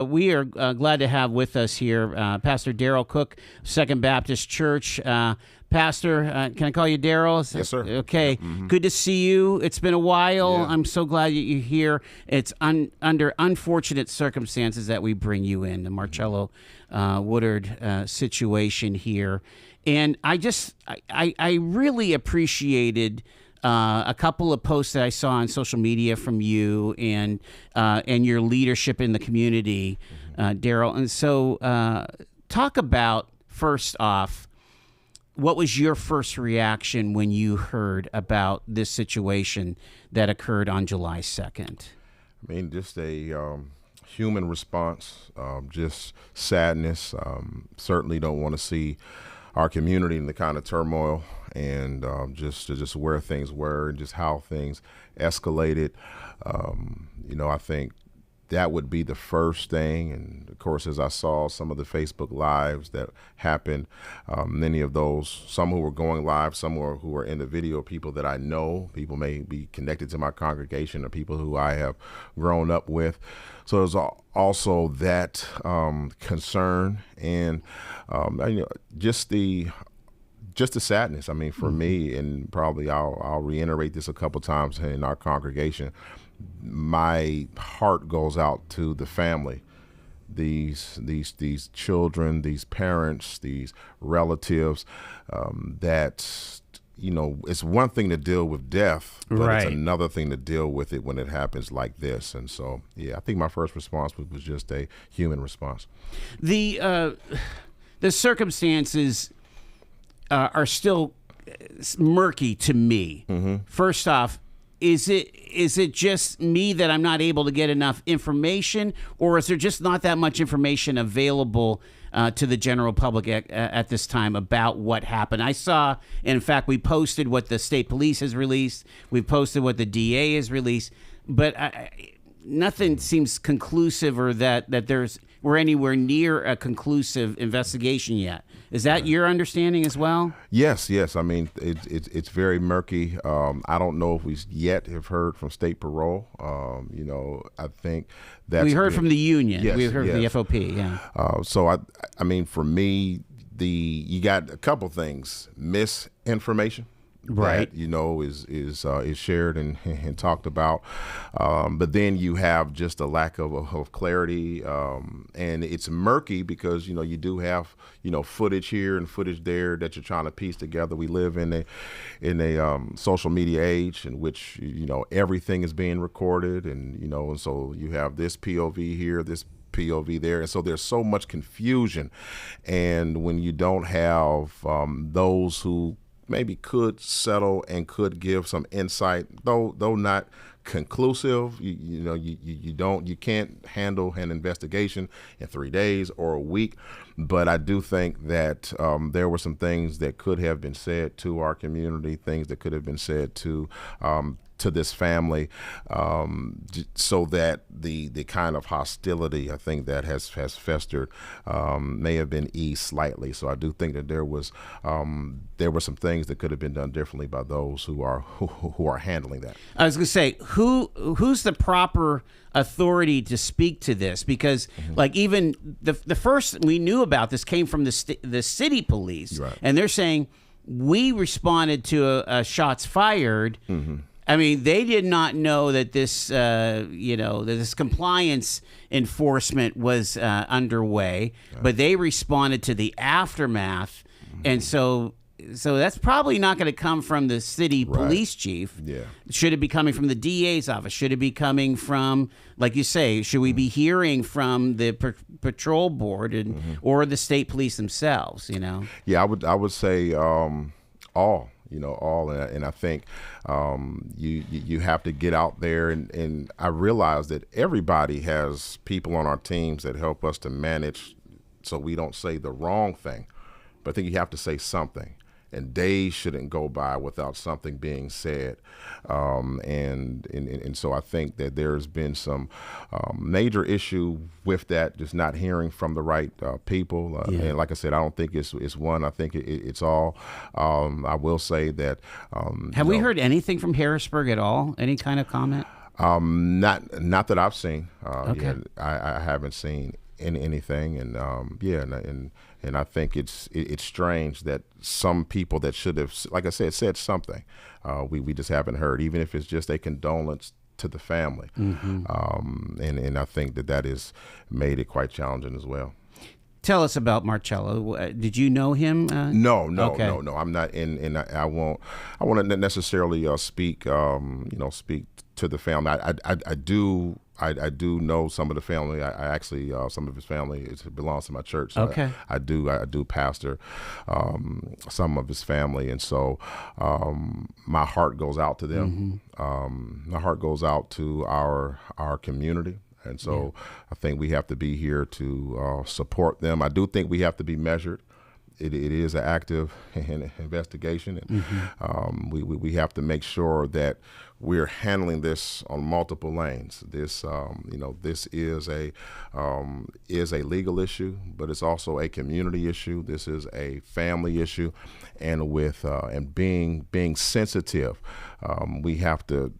We are glad to have with us here Pastor Darrell Cook, Second Baptist Church. Pastor, can I call you Darrell? Yes, sir. Okay. Mm-hmm. Good to see you. It's been a while. Yeah. I'm so glad that you're here. It's under unfortunate circumstances that we bring you in, the Marcello Woodard situation here. And I really appreciated a couple of posts that I saw on social media from you and your leadership in the community, Darrell. And so talk about, first off, what was your first reaction when you heard about this situation that occurred on July 2nd? I mean, just a human response, just sadness. Certainly don't want to see our community in the kind of turmoil and just where things were and just how things escalated. I think that would be the first thing. And of course, as I saw some of the Facebook Lives that happened, many of those, some who were going live, some who were in the video, people that I know, people may be connected to my congregation or people who I have grown up with. So there's also that concern and just the sadness. I mean, for me, and probably I'll reiterate this a couple times in our congregation, my heart goes out to the family, these children, these parents, these relatives. That it's one thing to deal with death, but Right. It's another thing to deal with it when it happens like this. And so, yeah, I think my first response was just a human response. The circumstances are still murky to me. Mm-hmm. First off, is it just me that I'm not able to get enough information, or is there just not that much information available to the general public at this time about what happened? I saw, and in fact, we posted what the state police has released. We posted what the DA has released, but nothing seems conclusive or that we're anywhere near a conclusive investigation yet. Is that your understanding as well? Yes. I mean, it's very murky. I don't know if we yet have heard from state parole. I think that we heard from the union. Yes, we heard from the FOP. Yeah. So I mean, for me, you got a couple things: misinformation. Right. That, is shared and talked about. But then you have just a lack of clarity. And it's murky because, you do have, footage here and footage there that you're trying to piece together. We live in a social media age in which, everything is being recorded and so you have this POV here, this POV there. And so there's so much confusion. And when you don't have those who maybe could settle and could give some insight, though not conclusive. You can't handle an investigation in 3 days or a week. But I do think that there were some things that could have been said to our community, things that could have been said to this family, so that the kind of hostility I think that has festered may have been eased slightly. So I do think that there were some things that could have been done differently by those who are handling that. I was going to say, who's the proper authority to speak to this? Because like even the first we knew about this came from the city police, Right. And they're saying we responded to a shots fired. Mm-hmm. I mean, they did not know that this compliance enforcement was underway, but they responded to the aftermath, and so that's probably not going to come from the city police chief. Yeah. Should it be coming from the DA's office? Should it be coming from, like you say, should we be hearing from the patrol board or the state police themselves? Yeah, I would say all. And I think you have to get out there, and I realize that everybody has people on our teams that help us to manage so we don't say the wrong thing. But I think you have to say something. And days shouldn't go by without something being said, and so I think that there's been some major issue with that, just not hearing from the right people. And like I said, I don't think it's one. I think it's all. I will say that. Have we heard anything from Harrisburg at all? Any kind of comment? Not that I've seen. Okay. Yeah, I haven't seen anything, and and I think it's strange that some people that should have, like I said something, we just haven't heard, even if it's just a condolence to the family, and I think that has made it quite challenging as well. Tell us about Marcello. Did you know him? No, Okay. no. I'm not in, and I won't. I won't necessarily speak. Speak to the family. I do know some of the family. I actually some of his family belongs to my church. So Okay. I do pastor some of his family, and so my heart goes out to them. My heart goes out to our community. And so I think we have to be here to support them. I do think we have to be measured. It is an active investigation, and we have to make sure that we're handling this on multiple lanes. This this is a legal issue, but it's also a community issue. This is a family issue, and and being sensitive, we have to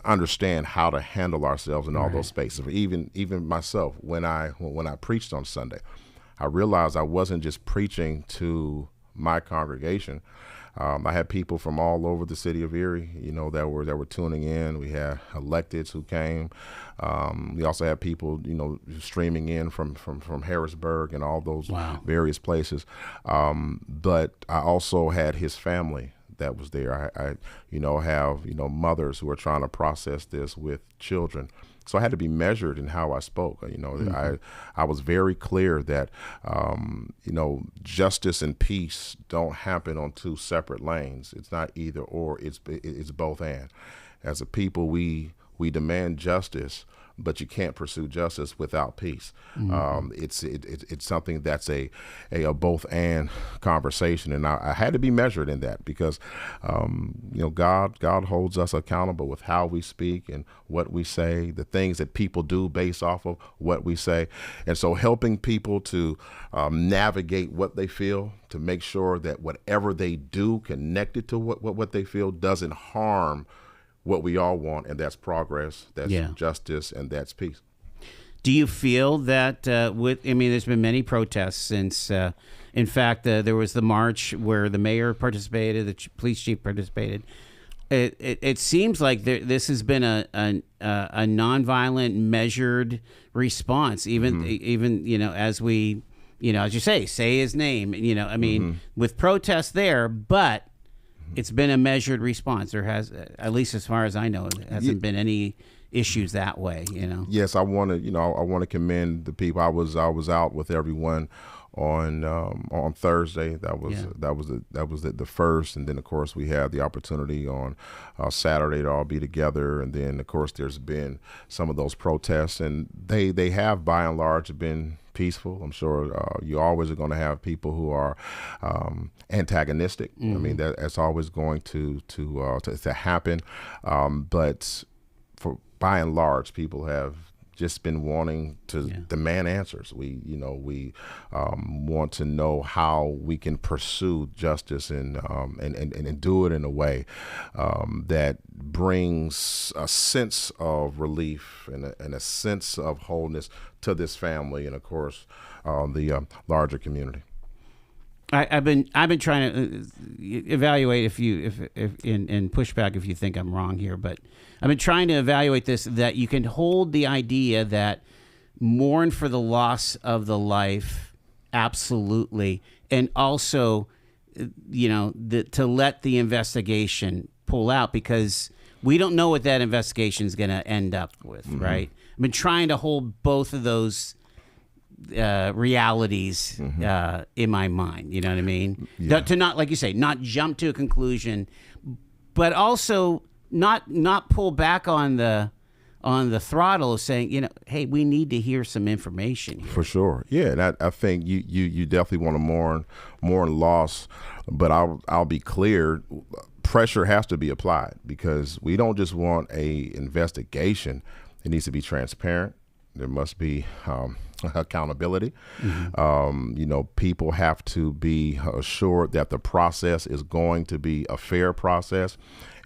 understand how to handle ourselves in all those spaces. Even myself, when I preached on Sunday, I realized I wasn't just preaching to my congregation. I had people from all over the city of Erie, that were tuning in. We had electeds who came. We also had people, streaming in from Harrisburg and all those various places. But I also had his family that was there. I have mothers who are trying to process this with children. So I had to be measured in how I spoke. I was very clear that justice and peace don't happen on two separate lanes. It's not either or. It's both and. As a people, we demand justice, but you can't pursue justice without peace. It's something that's a both and conversation, and I had to be measured in that because God holds us accountable with how we speak and what we say, the things that people do based off of what we say, and so helping people to navigate what they feel, to make sure that whatever they do connected to what they feel doesn't harm what we all want, and that's progress, that's justice, and that's peace. Do you feel that there's been many protests since, in fact, there was the march where the mayor participated, the police chief participated. It seems like this has been a nonviolent, measured response, even as we, as you say his name, with protests there, but it's been a measured response. There has, at least as far as I know, there hasn't been any issues that way. Yes, I want to commend the people. I was out with everyone on Thursday. That was the first, and then of course we had the opportunity on Saturday to all be together, and then of course there's been some of those protests, and they have by and large been peaceful. I'm sure you always are going to have people who are antagonistic. I mean, that's always going to happen. But by and large, people have just been wanting to demand answers. We want to know how we can pursue justice and do it in a way that brings a sense of relief and a sense of wholeness to this family and, of course, the larger community. I've been trying to evaluate and push back if you think I'm wrong here, but I've been trying to evaluate this, that you can hold the idea that mourn for the loss of the life, absolutely, and also, to let the investigation pull out, because we don't know what that investigation is going to end up with, right? I've been trying to hold both of those realities in my mind. You know what I mean? Yeah. To not, like you say, not jump to a conclusion, but also not pull back on the throttle of saying, hey, we need to hear some information here. For sure. Yeah, and I think you definitely want to mourn loss, but I'll be clear, pressure has to be applied, because we don't just want a investigation. It needs to be transparent. There must be accountability. People have to be assured that the process is going to be a fair process.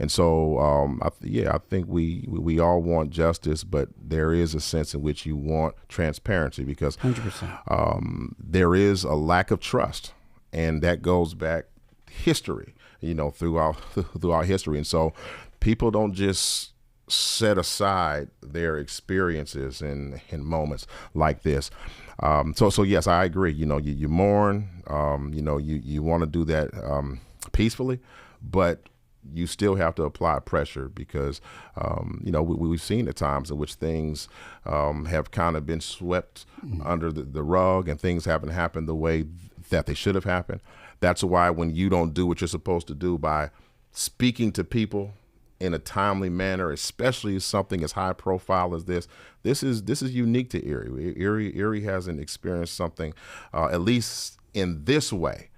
And so, I think we all want justice, but there is a sense in which you want transparency because 100%. There is a lack of trust, and that goes back history, throughout history. And so people don't just set aside their experiences in moments like this. So yes, I agree. You mourn, you want to do that peacefully, but you still have to apply pressure because, we've seen the times in which things have kind of been swept under the rug and things haven't happened the way that they should have happened. That's why when you don't do what you're supposed to do by speaking to people in a timely manner, especially something as high profile as this is unique to Erie. Erie hasn't experienced something, at least in this way,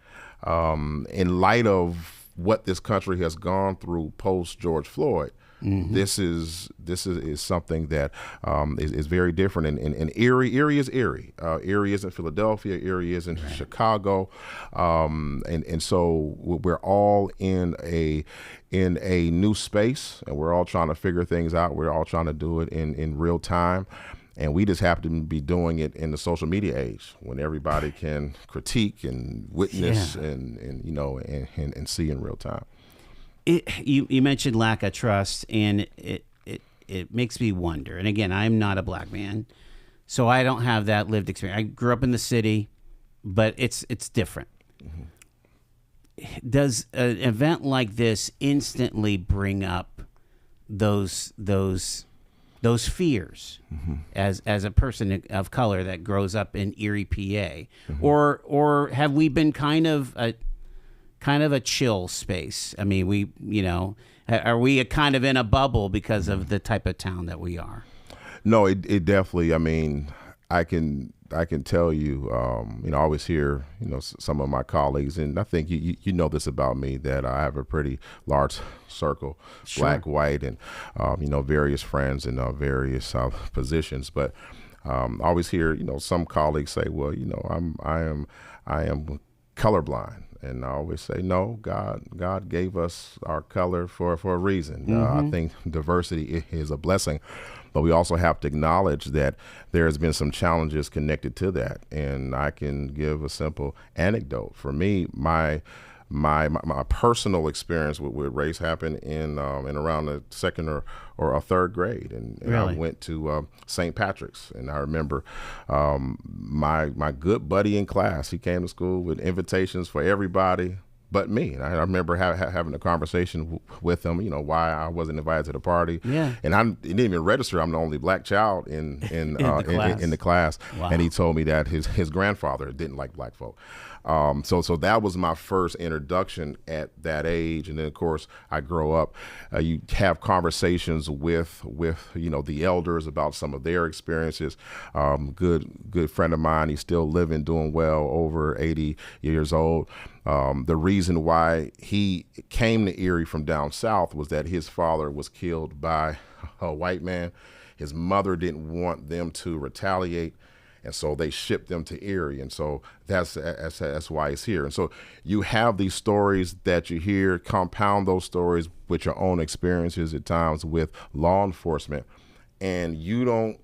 in light of what this country has gone through post George Floyd. This is something that is very different. And Erie is Erie. Erie isn't Philadelphia. Erie isn't Chicago. And so we're all in a new space, and we're all trying to figure things out. We're all trying to do it in real time. And we just happen to be doing it in the social media age when everybody can critique and witness and see in real time. You mentioned lack of trust, and it makes me wonder. And again, I'm not a black man, so I don't have that lived experience. I grew up in the city, but it's different. Does an event like this instantly bring up those fears as a person of color that grows up in Erie, PA, or have we been kind of a chill space? I mean, are we kind of in a bubble because of the type of town that we are? No, it definitely. I mean, I can tell you, I always hear, some of my colleagues, and I think you know this about me, that I have a pretty large circle, Sure. black, white, and, various friends in various positions. But I always hear, some colleagues say, well, I am colorblind. And I always say, no, God gave us our color for a reason. I think diversity is a blessing, but we also have to acknowledge that there has been some challenges connected to that. And I can give a simple anecdote. For me, my personal experience with race happened in around the second or a third grade, and Really? I went to St. Patrick's, and I remember my good buddy in class. He came to school with invitations for everybody but me, and I remember having a conversation with him. Why I wasn't invited to the party. Yeah. And it didn't even register. I'm the only black child in the class. Wow. And he told me that his grandfather didn't like black folk. So that was my first introduction at that age. And then, of course, I grow up. You have conversations with the elders about some of their experiences. Good friend of mine. He's still living, doing well, over 80 years old. The reason why he came to Erie from down south was that his father was killed by a white man. His mother didn't want them to retaliate, and so they shipped them to Erie, and so that's why he's here. And so you have these stories that you hear, compound those stories with your own experiences at times with law enforcement, and you don't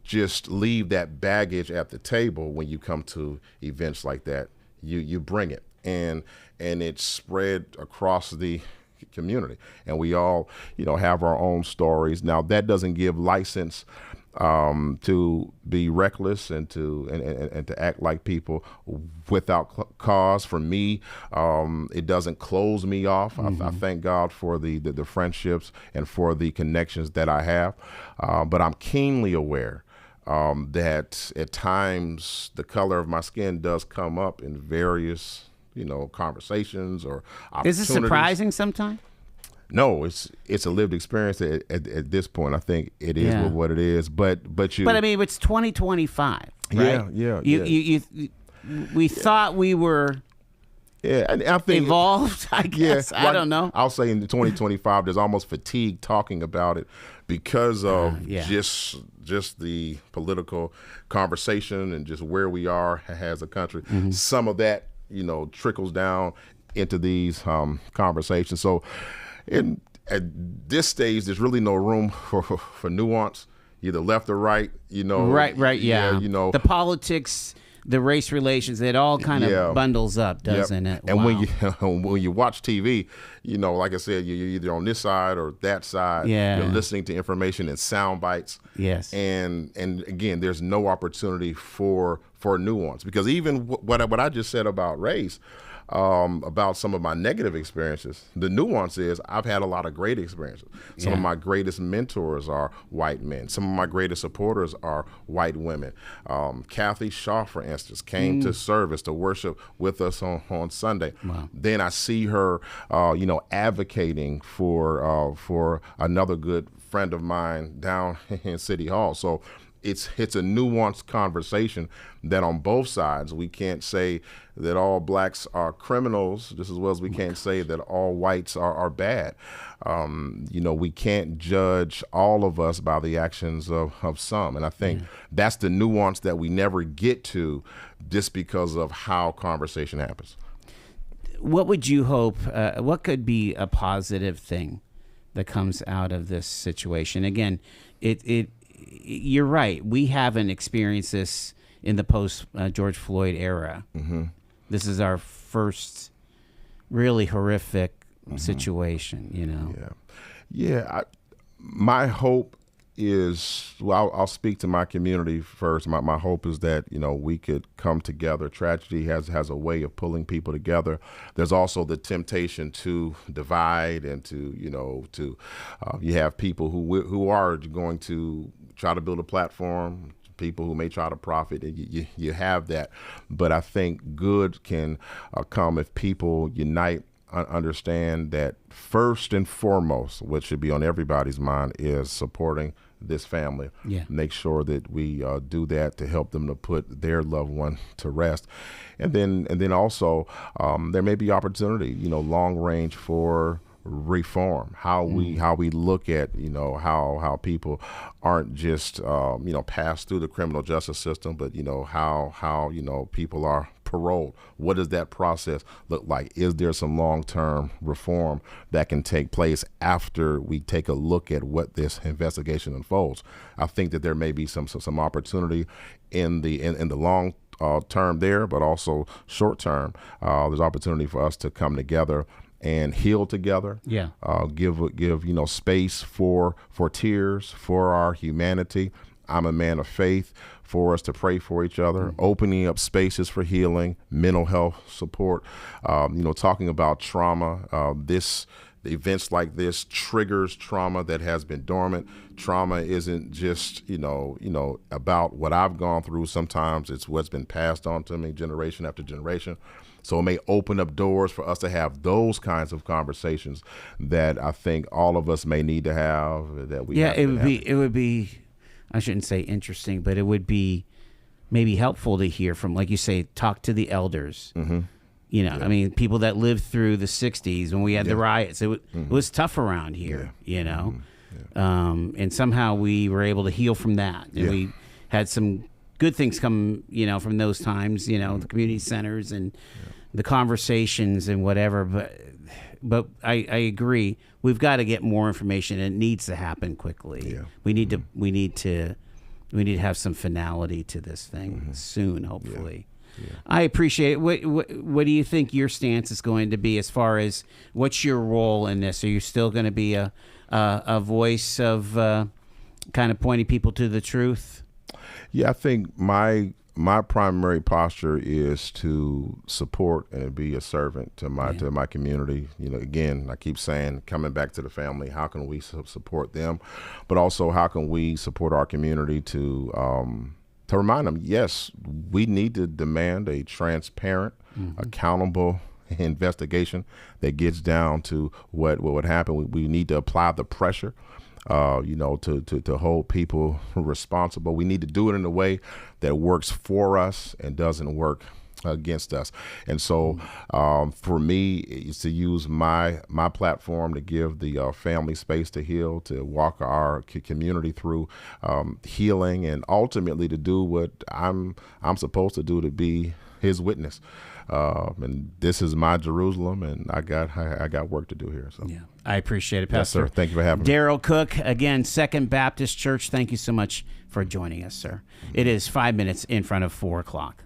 just leave that baggage at the table when you come to events like that. You bring it, and it's spread across the community, and we all have our own stories. Now that doesn't give license to be reckless and to act like people without cause. For me, it doesn't close me off. I thank God for the friendships and for the connections that I have, but I'm keenly aware that at times the color of my skin does come up in various conversations or opportunities. Is it surprising sometimes? No, it's a lived experience at this point. I think it is what it is. But I mean, it's 2025, right? Yeah. We thought we were Yeah, and I think evolved, I guess. I don't know. I'll say in 2025, there's almost fatigue talking about it because of yeah. just the political conversation and just where we are as a country. Some of that, trickles down into these conversations. So at this stage, there's really no room for nuance, either left or right. Right. Yeah. The politics, the race relations, it all kind of bundles up, doesn't it? And Wow. when you watch TV, like I said, you're either on this side or that side. Yeah. You're listening to information in sound bites. Yes. And again, there's no opportunity for nuance, because even what I just said about race, about some of my negative experiences, the nuance is I've had a lot of great experiences. Some of my greatest mentors are white men. Some of my greatest supporters are white women. Kathy Shaw, for instance, came to service to worship with us on Sunday. Wow. Then I see her, advocating for another good friend of mine down in City Hall. So it's a nuanced conversation that on both sides, we can't say that all blacks are criminals just as well as we can't say that all whites are bad. We can't judge all of us by the actions of some. And I think that's the nuance that we never get to just because of how conversation happens. What would you hope, what could be a positive thing that comes out of this situation? Again, you're right. We haven't experienced this in the post George Floyd era. This is our first really horrific situation, My hope is, I'll speak to my community first. My hope is that, we could come together. Tragedy has a way of pulling people together. There's also the temptation to divide and to you have people who are going to try to build a platform, people who may try to profit. You have that. But I think good can come if people unite, understand that first and foremost, what should be on everybody's mind is supporting this family. Yeah. Make sure that we do that to help them to put their loved one to rest. And then also there may be opportunity, long range for reform, how we look at how people aren't just passed through the criminal justice system, but how people are paroled. What does that process look like? Is there some long-term reform that can take place after we take a look at what this investigation unfolds? I think that there may be some opportunity in the long term there, but also short term. There's opportunity for us to come together and heal together. Yeah. Give space for tears, for our humanity. I'm a man of faith, for us to pray for each other, opening up spaces for healing, mental health support. Talking about trauma. Events like this triggers trauma that has been dormant. Trauma isn't just about what I've gone through. Sometimes it's what's been passed on to me generation after generation. So it may open up doors for us to have those kinds of conversations that I think all of us may need to have. It would be, I shouldn't say interesting, but it would be maybe helpful to hear from, like you say, talk to the elders. I mean, people that lived through the 60s when we had the riots. It was tough around here, and somehow we were able to heal from that. And we had some good things come, from those times, the community centers and the conversations and whatever. But I agree. We've got to get more information. It needs to happen quickly. Yeah. We need to have some finality to this thing soon, hopefully. Yeah. I appreciate it. What do you think your stance is going to be as far as what's your role in this? Are you still going to be a voice of kind of pointing people to the truth? Yeah, I think my primary posture is to support and be a servant to my community. Again, I keep saying, coming back to the family, how can we support them, but also how can we support our community to remind them, yes, we need to demand a transparent, accountable investigation that gets down to what would happen. We need to apply the pressure, to hold people responsible. We need to do it in a way that works for us and doesn't work against us. And so for me, it's to use my platform to give the family space to heal, to walk our community through healing, and ultimately to do what I'm supposed to do, to be his witness. And this is my Jerusalem, and I got work to do here. So yeah, I appreciate it, Pastor. Yes, sir. Thank you for having me. Darrell Cook, again, Second Baptist Church. Thank you so much for joining us, sir. It is 5 minutes in front of 4 o'clock.